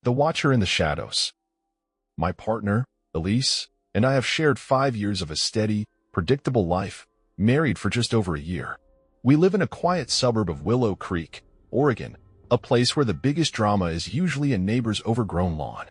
The Watcher in the Shadows. My partner, Elise, and I have shared 5 years of a steady, predictable life, married for just over a year. We live in a quiet suburb of Willow Creek, Oregon, a place where the biggest drama is usually a neighbor's overgrown lawn.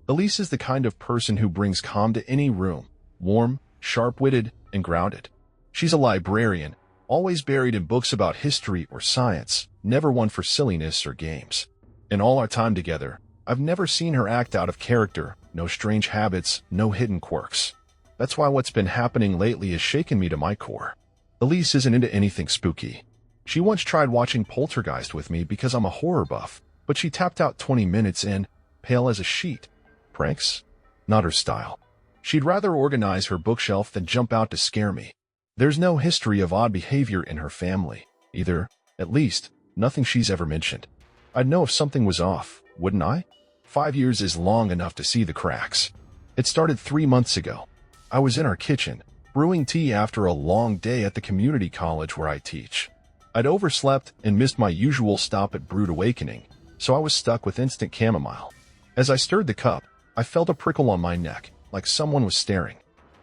Elise is the kind of person who brings calm to any room, warm, sharp-witted, and grounded. She's a librarian, always buried in books about history or science, never one for silliness or games. In all our time together, I've never seen her act out of character, no strange habits, no hidden quirks. That's why what's been happening lately has shaken me to my core. Elise isn't into anything spooky. She once tried watching Poltergeist with me because I'm a horror buff, but she tapped out 20 minutes in, pale as a sheet. Pranks? Not her style. She'd rather organize her bookshelf than jump out to scare me. There's no history of odd behavior in her family, either. At least, nothing she's ever mentioned. I'd know if something was off, wouldn't I? 5 years is long enough to see the cracks. It started 3 months ago. I was in our kitchen, brewing tea after a long day at the community college where I teach. I'd overslept and missed my usual stop at Brewed Awakening, so I was stuck with instant chamomile. As I stirred the cup, I felt a prickle on my neck, like someone was staring.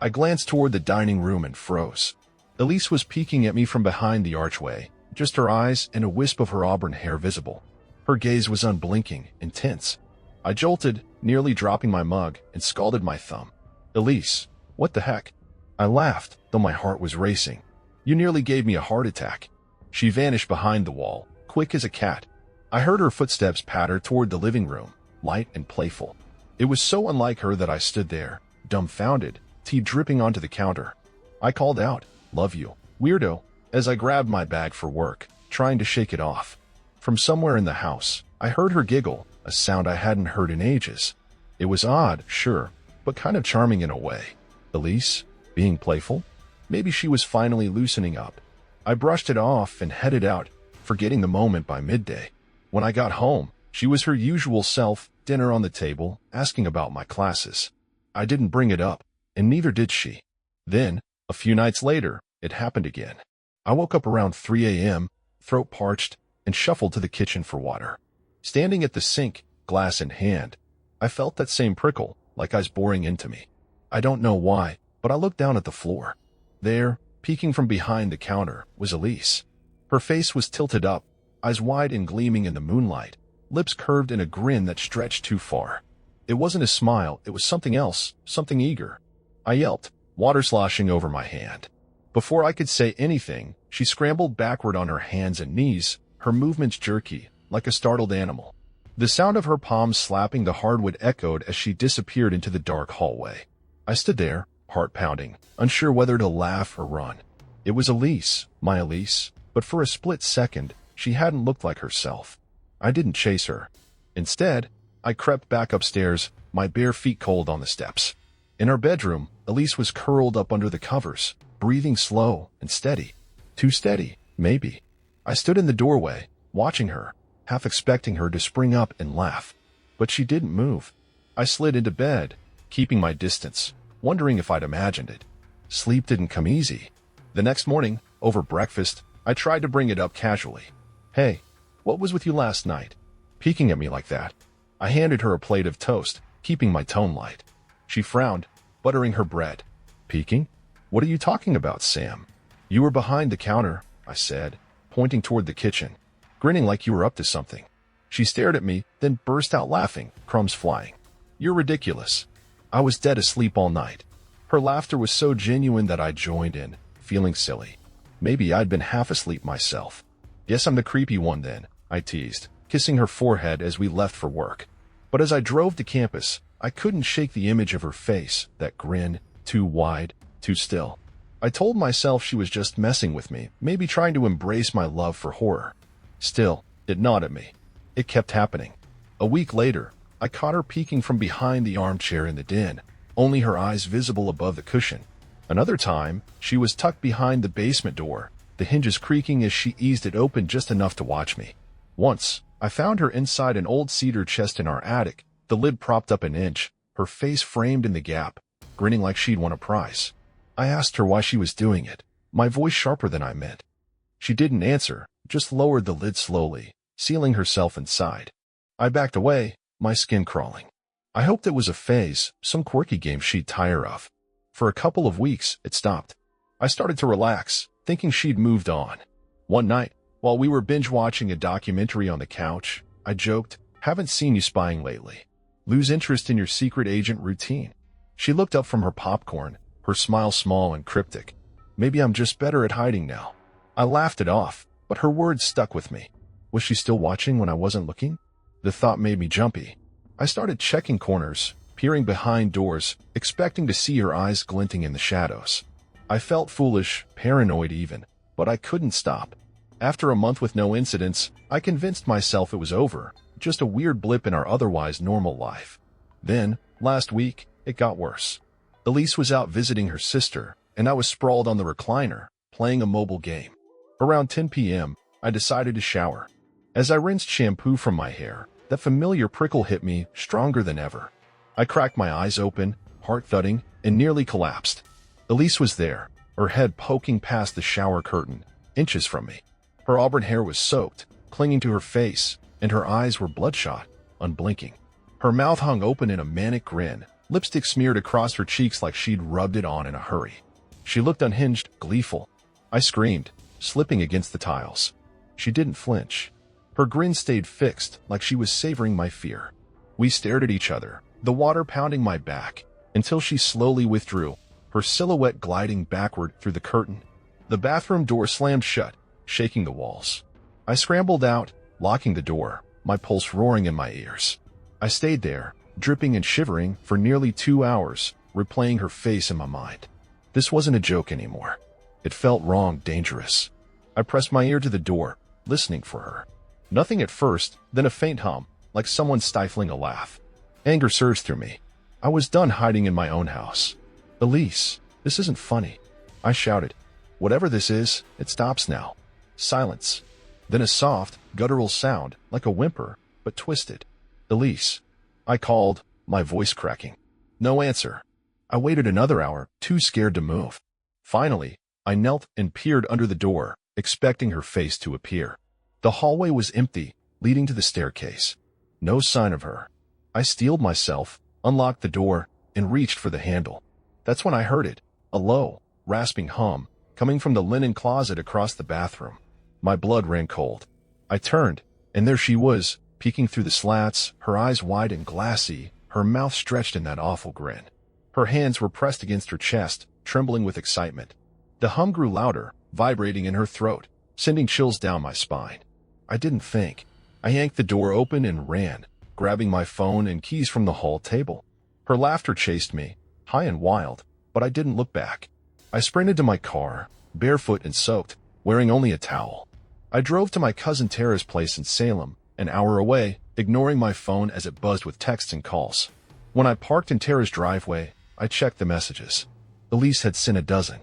I glanced toward the dining room and froze. Elise was peeking at me from behind the archway, just her eyes and a wisp of her auburn hair visible. Her gaze was unblinking, intense. I jolted, nearly dropping my mug, and scalded my thumb. Elise, what the heck? I laughed, though my heart was racing. You nearly gave me a heart attack. She vanished behind the wall, quick as a cat. I heard her footsteps patter toward the living room, light and playful. It was so unlike her that I stood there, dumbfounded, tea dripping onto the counter. I called out, "Love you, weirdo," as I grabbed my bag for work, trying to shake it off. From somewhere in the house, I heard her giggle, a sound I hadn't heard in ages. It was odd, sure, but kind of charming in a way. Elise, being playful? Maybe she was finally loosening up. I brushed it off and headed out, forgetting the moment by midday. When I got home, she was her usual self, dinner on the table, asking about my classes. I didn't bring it up, and neither did she. Then, a few nights later, it happened again. I woke up around 3 a.m., throat parched, and shuffled to the kitchen for water. Standing at the sink, glass in hand, I felt that same prickle, like ice boring into me. I don't know why, but I looked down at the floor. There, peeking from behind the counter, was Elise. Her face was tilted up, eyes wide and gleaming in the moonlight, lips curved in a grin that stretched too far. It wasn't a smile, it was something else, something eager. I yelped, water sloshing over my hand. Before I could say anything, she scrambled backward on her hands and knees, her movements jerky, like a startled animal. The sound of her palms slapping the hardwood echoed as she disappeared into the dark hallway. I stood there, heart pounding, unsure whether to laugh or run. It was Elise, my Elise, but for a split second, she hadn't looked like herself. I didn't chase her. Instead, I crept back upstairs, my bare feet cold on the steps. In our bedroom, Elise was curled up under the covers, breathing slow and steady. Too steady, maybe. I stood in the doorway, watching her, half expecting her to spring up and laugh. But she didn't move. I slid into bed, keeping my distance, wondering if I'd imagined it. Sleep didn't come easy. The next morning, over breakfast, I tried to bring it up casually. "Hey, what was with you last night? Peeking at me like that?" I handed her a plate of toast, keeping my tone light. She frowned, buttering her bread. "Peeking? What are you talking about, Sam?" "You were behind the counter," I said, pointing toward the kitchen, grinning like you were up to something. She stared at me, then burst out laughing, crumbs flying. "You're ridiculous." I was dead asleep all night. Her laughter was so genuine that I joined in, feeling silly. Maybe I'd been half asleep myself. "Guess I'm the creepy one then," I teased, kissing her forehead as we left for work. But as I drove to campus, I couldn't shake the image of her face, that grin, too wide, too still. I told myself she was just messing with me, maybe trying to embrace my love for horror. Still, it gnawed at me. It kept happening. A week later, I caught her peeking from behind the armchair in the den, only her eyes visible above the cushion. Another time, she was tucked behind the basement door, the hinges creaking as she eased it open just enough to watch me. Once, I found her inside an old cedar chest in our attic, the lid propped up an inch, her face framed in the gap, grinning like she'd won a prize. I asked her why she was doing it, my voice sharper than I meant. She didn't answer, just lowered the lid slowly, sealing herself inside. I backed away, my skin crawling. I hoped it was a phase, some quirky game she'd tire of. For a couple of weeks, it stopped. I started to relax, thinking she'd moved on. One night, while we were binge-watching a documentary on the couch, I joked, "Haven't seen you spying lately. Lose interest in your secret agent routine." She looked up from her popcorn, her smile small and cryptic. "Maybe I'm just better at hiding now." I laughed it off, but her words stuck with me. Was she still watching when I wasn't looking? The thought made me jumpy. I started checking corners, peering behind doors, expecting to see her eyes glinting in the shadows. I felt foolish, paranoid even, but I couldn't stop. After a month with no incidents, I convinced myself it was over, just a weird blip in our otherwise normal life. Then, last week, it got worse. Elise was out visiting her sister, and I was sprawled on the recliner, playing a mobile game. Around 10 p.m., I decided to shower. As I rinsed shampoo from my hair, that familiar prickle hit me stronger than ever. I cracked my eyes open, heart thudding, and nearly collapsed. Elise was there, her head poking past the shower curtain, inches from me. Her auburn hair was soaked, clinging to her face, and her eyes were bloodshot, unblinking. Her mouth hung open in a manic grin, lipstick smeared across her cheeks like she'd rubbed it on in a hurry. She looked unhinged, gleeful. I screamed, slipping against the tiles. She didn't flinch. Her grin stayed fixed, like she was savoring my fear. We stared at each other, the water pounding my back, until she slowly withdrew, her silhouette gliding backward through the curtain. The bathroom door slammed shut, shaking the walls. I scrambled out, locking the door, my pulse roaring in my ears. I stayed there, dripping and shivering, for nearly 2 hours, replaying her face in my mind. This wasn't a joke anymore. It felt wrong, dangerous. I pressed my ear to the door, listening for her. Nothing at first, then a faint hum, like someone stifling a laugh. Anger surged through me. I was done hiding in my own house. "Elise, this isn't funny," I shouted. "Whatever this is, it stops now." Silence. Then a soft, guttural sound, like a whimper, but twisted. "Elise," I called, my voice cracking. No answer. I waited another hour, too scared to move. Finally, I knelt and peered under the door, expecting her face to appear. The hallway was empty, leading to the staircase. No sign of her. I steeled myself, unlocked the door, and reached for the handle. That's when I heard it, a low, rasping hum, coming from the linen closet across the bathroom. My blood ran cold. I turned, and there she was, peeking through the slats, her eyes wide and glassy, her mouth stretched in that awful grin. Her hands were pressed against her chest, trembling with excitement. The hum grew louder, vibrating in her throat, sending chills down my spine. I didn't think. I yanked the door open and ran, grabbing my phone and keys from the hall table. Her laughter chased me, high and wild, but I didn't look back. I sprinted to my car, barefoot and soaked, wearing only a towel. I drove to my cousin Tara's place in Salem, an hour away, ignoring my phone as it buzzed with texts and calls. When I parked in Tara's driveway, I checked the messages. Elise had sent a dozen.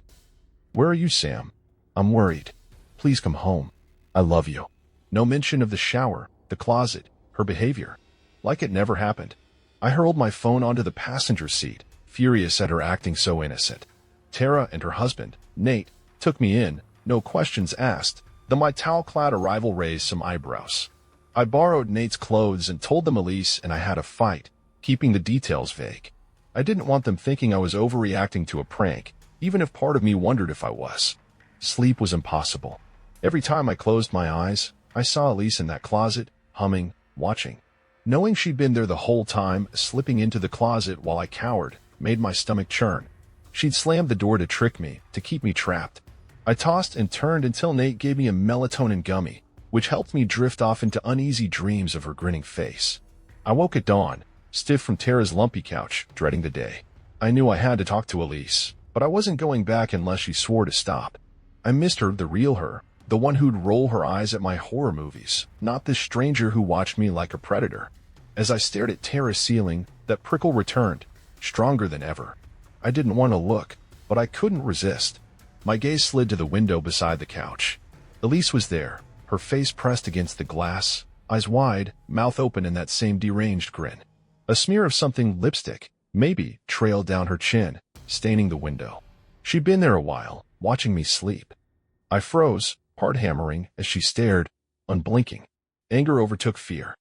"Where are you, Sam? I'm worried. Please come home. I love you." No mention of the shower, the closet, her behavior. Like it never happened. I hurled my phone onto the passenger seat, furious at her acting so innocent. Tara and her husband, Nate, took me in, no questions asked, though my towel-clad arrival raised some eyebrows. I borrowed Nate's clothes and told them Elise and I had a fight, keeping the details vague. I didn't want them thinking I was overreacting to a prank, even if part of me wondered if I was. Sleep was impossible. Every time I closed my eyes, I saw Elise in that closet, humming, watching. Knowing she'd been there the whole time, slipping into the closet while I cowered, made my stomach churn. She'd slammed the door to trick me, to keep me trapped. I tossed and turned until Nate gave me a melatonin gummy, which helped me drift off into uneasy dreams of her grinning face. I woke at dawn, stiff from Tara's lumpy couch, dreading the day. I knew I had to talk to Elise, but I wasn't going back unless she swore to stop. I missed her, the real her, the one who'd roll her eyes at my horror movies, not this stranger who watched me like a predator. As I stared at Tara's ceiling, that prickle returned, stronger than ever. I didn't want to look, but I couldn't resist. My gaze slid to the window beside the couch. Elise was there, her face pressed against the glass, eyes wide, mouth open in that same deranged grin. A smear of something, lipstick, maybe, trailed down her chin, staining the window. She'd been there a while, watching me sleep. I froze, heart hammering, as she stared, unblinking. Anger overtook fear.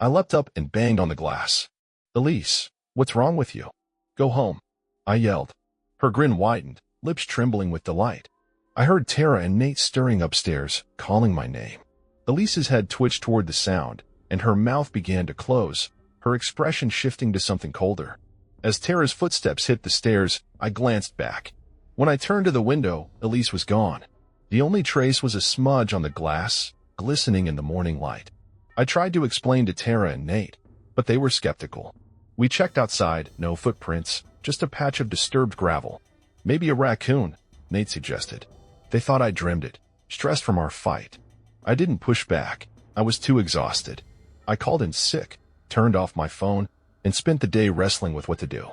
I leapt up and banged on the glass. Elise, what's wrong with you? Go home, I yelled. Her grin widened, lips trembling with delight. I heard Tara and Nate stirring upstairs, calling my name. Elise's head twitched toward the sound, and her mouth began to close, her expression shifting to something colder. As Tara's footsteps hit the stairs, I glanced back. When I turned to the window, Elise was gone. The only trace was a smudge on the glass, glistening in the morning light. I tried to explain to Tara and Nate, but they were skeptical. We checked outside, no footprints, just a patch of disturbed gravel. Maybe a raccoon, Nate suggested. They thought I dreamed it, stressed from our fight. I didn't push back. I was too exhausted. I called in sick, turned off my phone, and spent the day wrestling with what to do.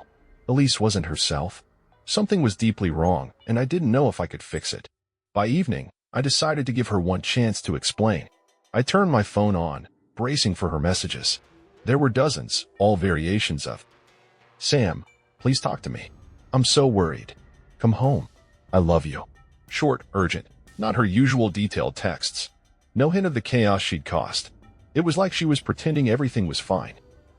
Elise wasn't herself. Something was deeply wrong, and I didn't know if I could fix it. By evening, I decided to give her one chance to explain. I turned my phone on, bracing for her messages. There were dozens, all variations of, "Sam, please talk to me. I'm so worried. Come home. I love you." Short, urgent, not her usual detailed texts. No hint of the chaos she'd caused. It was like she was pretending everything was fine.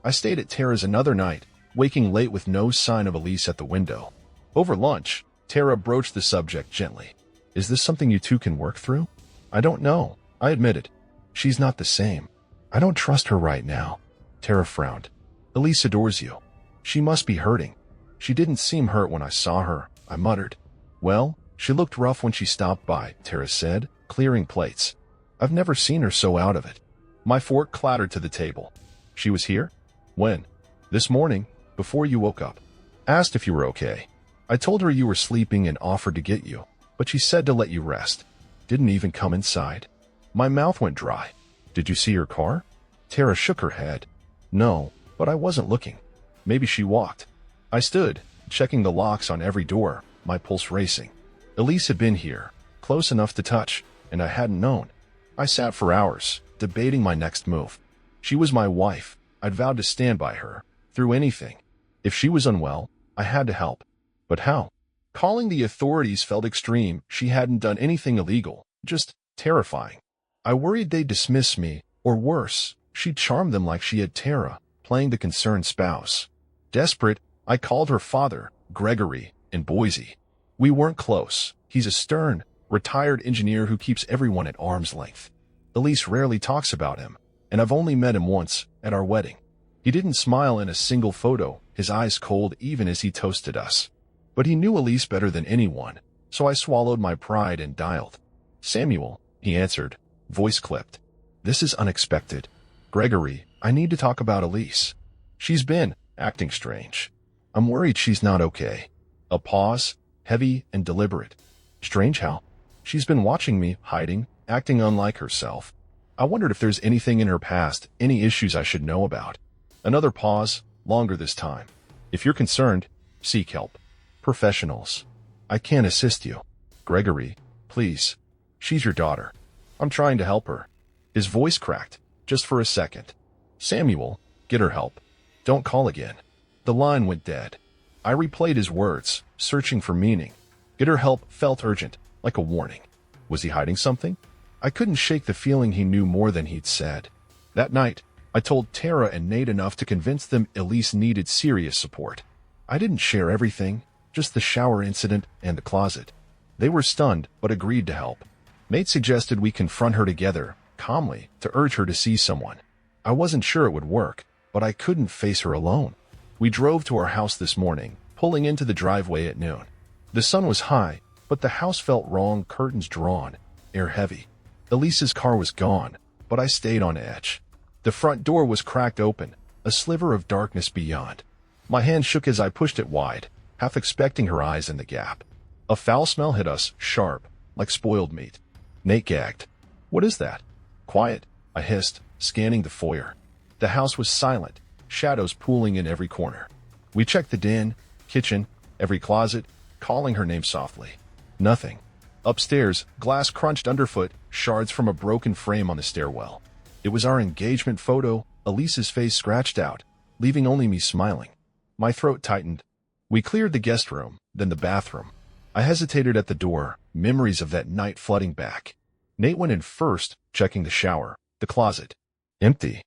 I stayed at Tara's another night, waking late with no sign of Elise at the window. Over lunch, Tara broached the subject gently. "Is this something you two can work through?" "I don't know," I admitted. "She's not the same. I don't trust her right now." Tara frowned. "Elise adores you. She must be hurting." "She didn't seem hurt when I saw her," I muttered. "Well, she looked rough when she stopped by," Tara said, clearing plates. "I've never seen her so out of it." My fork clattered to the table. "She was here?" "When?" "This morning, before you woke up. Asked if you were okay. I told her you were sleeping and offered to get you, but she said to let you rest. Didn't even come inside." My mouth went dry. "Did you see her car?" Tara shook her head. "No, but I wasn't looking. Maybe she walked." I stood, checking the locks on every door, my pulse racing. Elise had been here, close enough to touch, and I hadn't known. I sat for hours, debating my next move. She was my wife. I'd vowed to stand by her, through anything. If she was unwell, I had to help. But how? Calling the authorities felt extreme. She hadn't done anything illegal, just terrifying. I worried they'd dismiss me, or worse, she'd charmed them like she had Tara, playing the concerned spouse. Desperate, I called her father, Gregory, in Boise. We weren't close. He's a stern, retired engineer who keeps everyone at arm's length. Elise rarely talks about him, and I've only met him once, at our wedding. He didn't smile in a single photo, his eyes cold even as he toasted us. But he knew Elise better than anyone, so I swallowed my pride and dialed. "Samuel," he answered, voice clipped. "This is unexpected. Gregory, I need to talk about Elise. She's been acting strange. I'm worried she's not okay." A pause, heavy and deliberate. "Strange how?" "She's been watching me, hiding, acting unlike herself. I wondered if there's anything in her past, any issues I should know about." Another pause, longer this time. "If you're concerned, seek help. Professionals. I can't assist you. Gregory, please. She's your daughter. I'm trying to help her." His voice cracked, just for a second. "Samuel, get her help. Don't call again." The line went dead. I replayed his words, searching for meaning. Get her help felt urgent, like a warning. Was he hiding something? I couldn't shake the feeling he knew more than he'd said. That night, I told Tara and Nate enough to convince them Elise needed serious support. I didn't share everything, just the shower incident and the closet. They were stunned, but agreed to help. Nate suggested we confront her together, calmly, to urge her to see someone. I wasn't sure it would work, but I couldn't face her alone. We drove to our house this morning, pulling into the driveway at noon. The sun was high, but the house felt wrong, curtains drawn, air heavy. Elise's car was gone, but I stayed on edge. The front door was cracked open, a sliver of darkness beyond. My hand shook as I pushed it wide, half expecting her eyes in the gap. A foul smell hit us, sharp, like spoiled meat. Nate gagged. "What is that?" "Quiet," I hissed, scanning the foyer. The house was silent, shadows pooling in every corner. We checked the den, kitchen, every closet, calling her name softly. Nothing. Upstairs, glass crunched underfoot, shards from a broken frame on the stairwell. It was our engagement photo, Elise's face scratched out, leaving only me smiling. My throat tightened. We cleared the guest room, then the bathroom. I hesitated at the door, memories of that night flooding back. Nate went in first, checking the shower, the closet. Empty.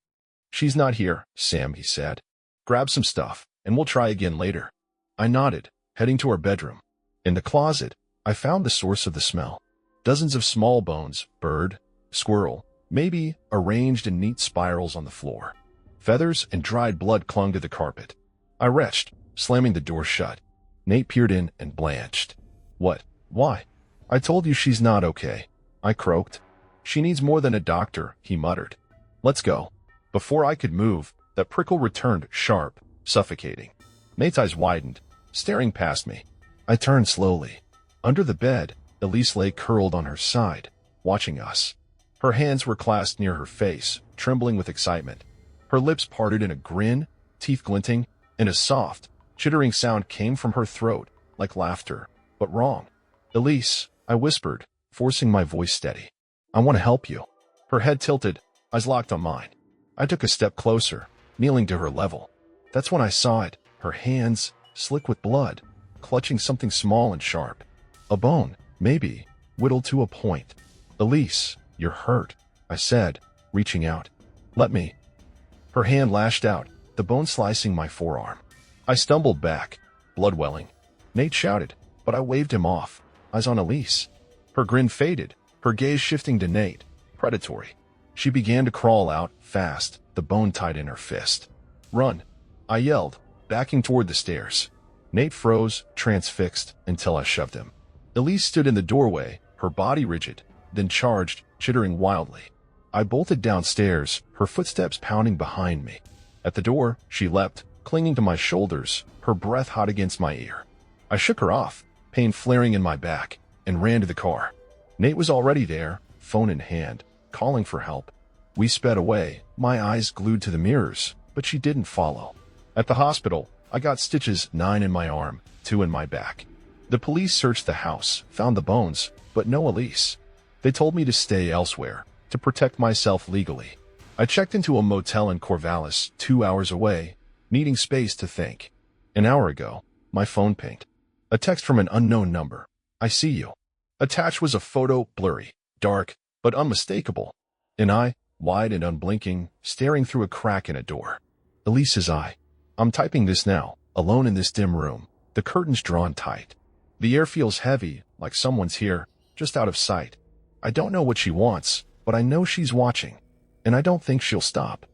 She's not here, Sam, he said. Grab some stuff, and we'll try again later. I nodded, heading to our bedroom. In the closet, I found the source of the smell. Dozens of small bones, bird, squirrel, maybe, arranged in neat spirals on the floor. Feathers and dried blood clung to the carpet. I retched, slamming the door shut. Nate peered in and blanched. What? Why? I told you she's not okay, I croaked. She needs more than a doctor, he muttered. Let's go. Before I could move, that prickle returned sharp, suffocating. Nate's eyes widened, staring past me. I turned slowly. Under the bed, Elise lay curled on her side, watching us. Her hands were clasped near her face, trembling with excitement. Her lips parted in a grin, teeth glinting, and a soft, chittering sound came from her throat, like laughter, but wrong. Elise, I whispered, forcing my voice steady. I want to help you. Her head tilted, eyes locked on mine. I took a step closer, kneeling to her level. That's when I saw it, her hands, slick with blood, clutching something small and sharp. A bone, maybe, whittled to a point. Elise, you're hurt, I said, reaching out. Let me. Her hand lashed out, the bone slicing my forearm. I stumbled back, blood welling. Nate shouted, but I waved him off, eyes on Elise. Her grin faded, her gaze shifting to Nate, predatory. She began to crawl out, fast, the bone tied in her fist. Run, I yelled, backing toward the stairs. Nate froze, transfixed, until I shoved him. Elise stood in the doorway, her body rigid, then charged, chittering wildly. I bolted downstairs, her footsteps pounding behind me. At the door, she leapt, clinging to my shoulders, her breath hot against my ear. I shook her off, pain flaring in my back, and ran to the car. Nate was already there, phone in hand, calling for help. We sped away, my eyes glued to the mirrors, but she didn't follow. At the hospital, I got stitches, 9 in my arm, 2 in my back. The police searched the house, found the bones, but no Elise. They told me to stay elsewhere, to protect myself legally. I checked into a motel in Corvallis, 2 hours away, needing space to think. An hour ago, my phone pinged. A text from an unknown number. I see you. Attached was a photo, blurry, dark, but unmistakable. An eye, wide and unblinking, staring through a crack in a door. Elise's eye. I'm typing this now, alone in this dim room, the curtains drawn tight. The air feels heavy, like someone's here, just out of sight. I don't know what she wants, but I know she's watching, and I don't think she'll stop.